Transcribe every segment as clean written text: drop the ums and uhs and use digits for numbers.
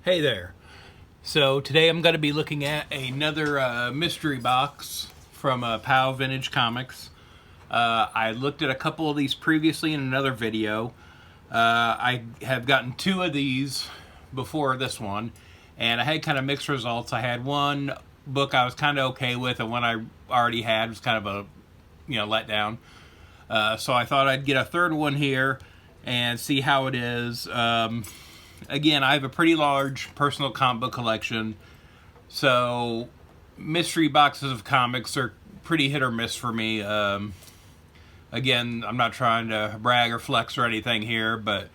Hey there. So today I'm going to be looking at another mystery box from POW Vintage Comics. I looked at a couple of these previously in another video. I have gotten two of these before this one, and I had kind of mixed results. I had one book I was kind of okay with, and one I already had was kind of a letdown. So I thought I'd get a third one here and see how it is. Again, I have a pretty large personal comic book collection, so mystery boxes of comics are pretty hit or miss for me. Again, I'm not trying to brag or flex or anything here, but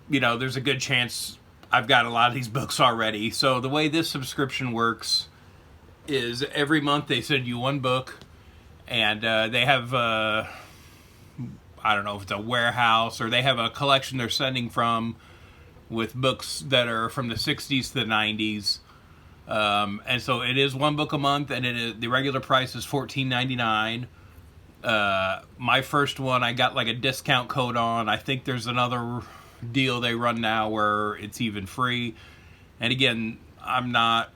there's a good chance I've got a lot of these books already. So the way this subscription works is every month they send you one book, and they have I don't know if it's a warehouse or they have a collection they're sending from with books that are from the 60s to the 90s. And so it is one book a month, and the regular price is $14.99. My first one, I got like a discount code on. I think there's another deal they run now where it's even free. And again, I'm not,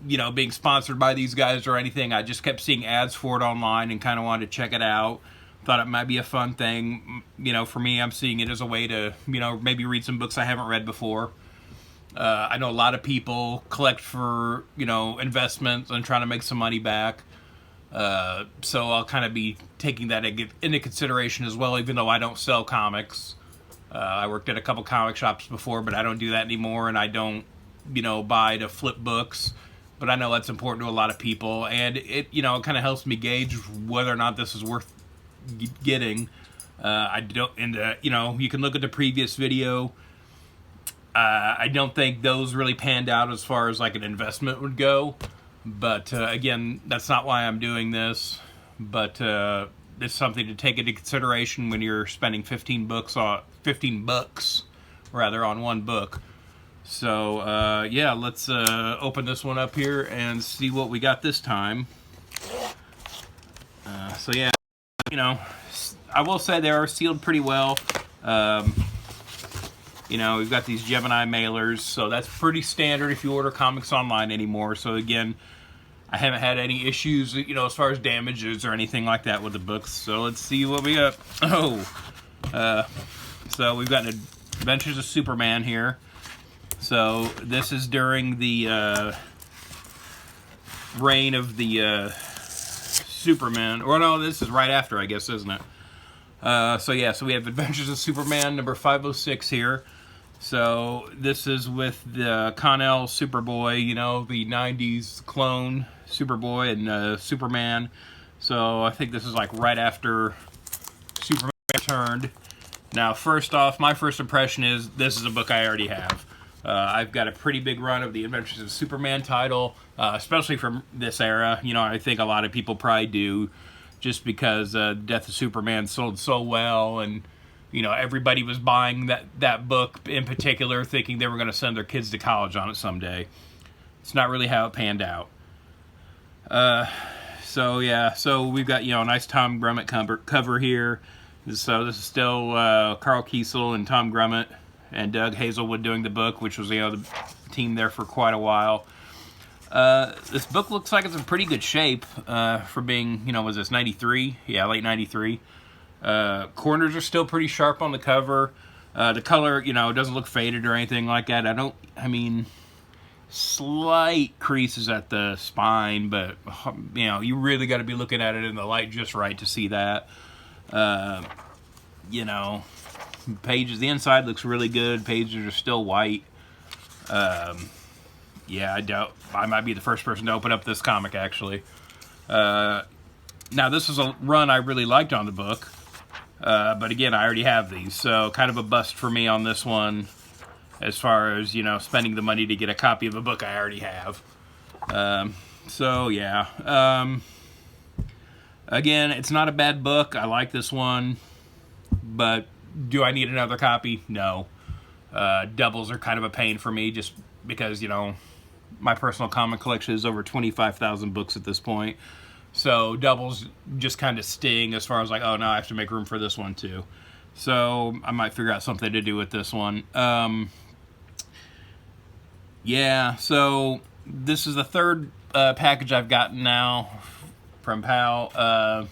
being sponsored by these guys or anything. I just kept seeing ads for it online and kind of wanted to check it out. Thought it might be a fun thing. For me, I'm seeing it as a way to, maybe read some books I haven't read before. I know a lot of people collect for, investments and trying to make some money back. So I'll kind of be taking that into consideration as well, even though I don't sell comics. I worked at a couple comic shops before, but I don't do that anymore, and I don't, buy to flip books. But I know that's important to a lot of people, and it, kind of helps me gauge whether or not this is worth getting. I don't, and you can look at the previous video. I don't think those really panned out as far as like an investment would go, but again, that's not why I'm doing this. But it's something to take into consideration when you're spending 15 bucks on one book. So yeah, let's open this one up here and see what we got this time. So yeah, I will say they are sealed pretty well. We've got these Gemini mailers, so that's pretty standard if you order comics online anymore. So again, I haven't had any issues, as far as damages or anything like that with the books. So let's see what we got. So we've got Adventures of Superman here. So this is during the reign of the Superman, or no, this is right after, I guess, isn't it? So yeah, so we have Adventures of Superman number 506 here. So this is with the Connell Superboy, the 90s clone Superboy and Superman. So I think this is like right after Superman returned. Now, first off, my first impression is this is a book I already have. I've got a pretty big run of the Adventures of Superman title, especially from this era. I think a lot of people probably do, just because Death of Superman sold so well, and everybody was buying that book in particular, thinking they were going to send their kids to college on it someday. It's not really how it panned out. So yeah, so we've got a nice Tom Grummett cover here. So this is still Carl Kiesel and Tom Grummett and Doug Hazelwood doing the book, which was the team there for quite a while. This book looks like it's in pretty good shape for being, was this 93? Yeah, late 93. Corners are still pretty sharp on the cover. The color, doesn't look faded or anything like that. Slight creases at the spine, but, you really got to be looking at it in the light just right to see that. Pages, the inside looks really good. Pages are still white. Yeah, I doubt I might be the first person to open up this comic, actually. Now, this is a run I really liked on the book. But again, I already have these, so kind of a bust for me on this one as far as, spending the money to get a copy of a book I already have. So, yeah. Again, it's not a bad book. I like this one. But do I need another copy? No. Doubles are kind of a pain for me just because, my personal comic collection is over 25,000 books at this point. So doubles just kind of sting as far as like, oh, now I have to make room for this one too. So I might figure out something to do with this one. Yeah, so this is the third package I've gotten now from PAL.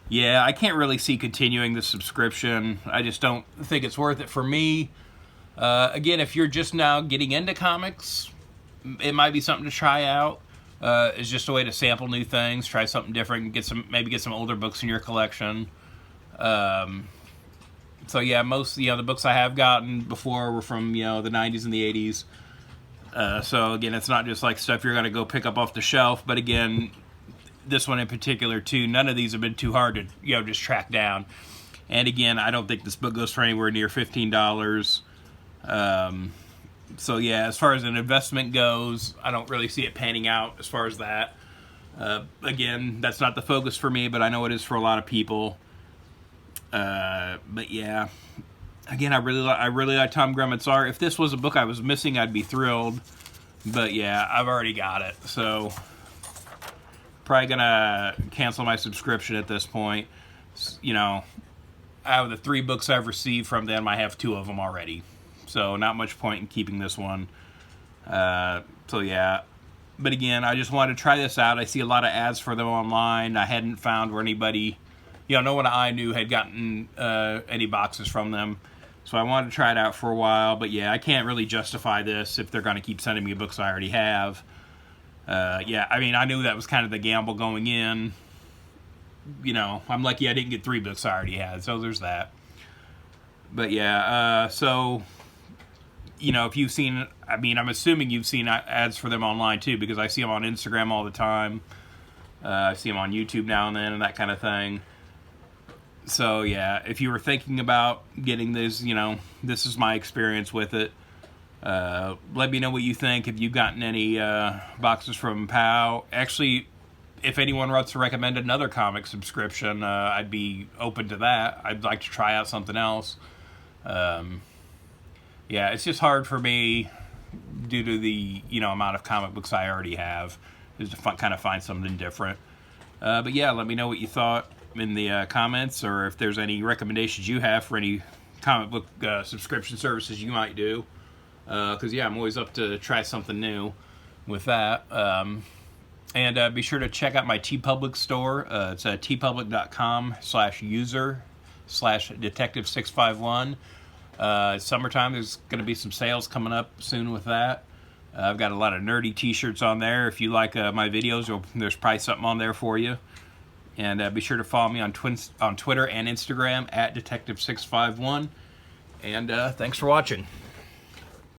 Yeah, I can't really see continuing the subscription. I just don't think it's worth it for me. Again, if you're just now getting into comics, it might be something to try out. It's just a way to sample new things, try something different, maybe get some older books in your collection. So yeah, most the books I have gotten before were from the 90s and the 80s. So again, it's not just like stuff you're gonna go pick up off the shelf, but again, this one in particular too, none of these have been too hard to just track down. And again, I don't think this book goes for anywhere near $15. So yeah, as far as an investment goes, I don't really see it panning out as far as that. Again, that's not the focus for me, but I know it is for a lot of people. But yeah, again, I really like Tom Grummett's art. If this was a book I was missing, I'd be thrilled. But yeah, I've already got it, so probably gonna cancel my subscription at this point. Out of the 3 books I've received from them, I have 2 of them already, so not much point in keeping this one. So yeah, but again, I just wanted to try this out. I see a lot of ads for them online. I hadn't found where anybody, no one I knew had gotten any boxes from them. So I wanted to try it out for a while, but yeah, I can't really justify this if they're going to keep sending me books I already have. Yeah, I mean, I knew that was kind of the gamble going in. I'm lucky I didn't get 3 books I already had, so there's that. But yeah, so, if you've seen, I'm assuming you've seen ads for them online too, because I see them on Instagram all the time. I see them on YouTube now and then and that kind of thing. So yeah, if you were thinking about getting this, this is my experience with it. Let me know what you think. If you've gotten any boxes from PAL. Actually, if anyone wants to recommend another comic subscription, I'd be open to that. I'd like to try out something else. Yeah, it's just hard for me due to the amount of comic books I already have, is to kind of find something different. But yeah, let me know what you thought in the comments, or if there's any recommendations you have for any comic book subscription services you might do. Because yeah, I'm always up to try something new with that. And be sure to check out my TeePublic store. It's teepublic.com/user/detective651. Summertime, there's going to be some sales coming up soon with that. I've got a lot of nerdy t-shirts on there. If you like my videos, there's probably something on there for you. And be sure to follow me on Twitter and Instagram @detective651. And thanks for watching.